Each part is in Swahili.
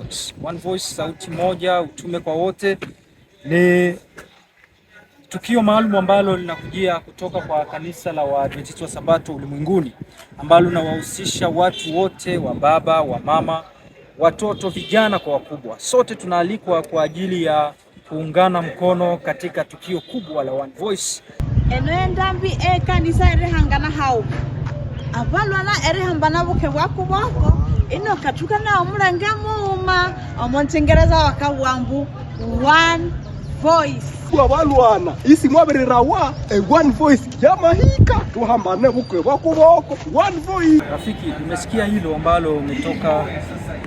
Voice. One Voice, sauti moja, utume kwa wote, ni tukio maalum ambalo linakujia kutoka kwa kanisa la Waadventista wa Sabato ulimwenguni, ambalo linawahusisha watu wote, wa baba, wa mama, watoto, vijana kwa wakubwa. Sote tunaalikwa kwa ajili ya kuungana mkono katika tukio kubwa la One Voice. Enendambi kanisa erehangana hao abalwana erehambana buke bwako ino katuka na omulenge muuma omontengereza wakawambu One Voice abalwana isi mwabererawa One Voice yamahika tuhambane buke bwako One Voice. Rafiki, umesikia hilo ambalo umetoka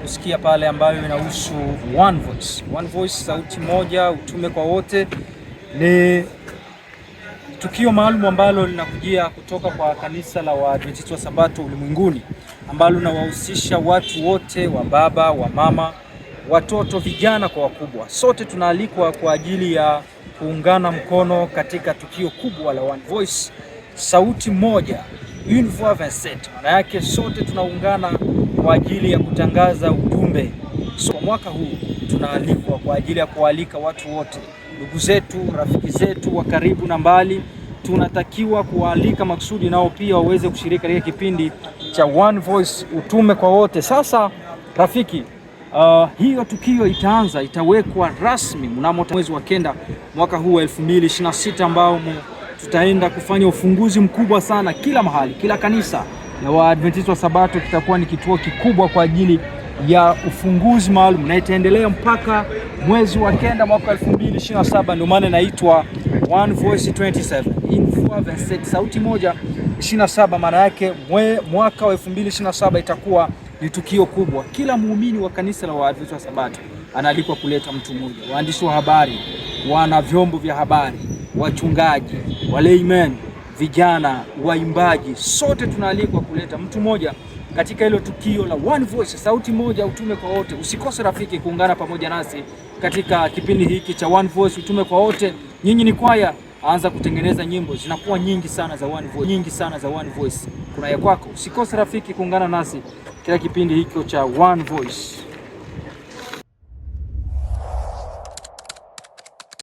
kusikia pale, ambayo inahusu One Voice. One Voice, sauti moja, utume kwa wote, ni tukio maalum ambalo linakujia kutoka kwa kanisa la Waadventista wa Sabato ulimwenguni, ambalo linawahusisha watu wote, wa baba, wa mama, watoto, vijana kwa wakubwa. Sote tunaalikwa kwa ajili ya kuungana mkono katika tukio kubwa la One Voice, sauti moja, une voix 27. Maana yake sote tunaungana kwa ajili ya kutangaza ujumbe. So mwaka huu tunaalikwa kwa ajili ya kualika watu wote, ndugu zetu, rafiki zetu wa karibu na mbali, tunatakiwa kualika maksudi nao pia waweze kushiriki katika kipindi cha One Voice, utume kwa wote. Sasa rafiki, hiyo tukio itawekwa rasmi mnamo mwezi wa kenda mwaka huu wa 2026, ambao tutaenda kufanya ufunguzi mkubwa sana kila mahali. Kila kanisa la Waadventista wa Sabato kitakuwa ni kituo kikubwa kwa ajili ya ufunguzi maalum, na itaendelea mpaka mwezi wa kenda mwaka 2027. Ndio maana inaitwa One Voice 27, une voix 27, sauti moja 27. Maana yake mwaka wa 2027 itakuwa ni tukio kubwa. Kila muumini wa kanisa la Waadventista wa Sabato analikwa kuleta mtu mmoja, waandishi wa habari, wana vyombo vya habari, wachungaji, walaymen, vijana, waimbaji, sote tunaalikwa kuleta mtu mmoja katika hilo tukio la One Voice, sauti moja, utume kwa wote. Usikose rafiki kuungana pamoja nasi katika kipindi hiki cha One Voice, utume kwa wote. Nyinyi ni kwaya, anza kutengeneza nyimbo, zinakuwa nyingi sana za One Voice, kuna ya kwako. Usikose rafiki kuungana nasi katika kipindi hiki cha One Voice.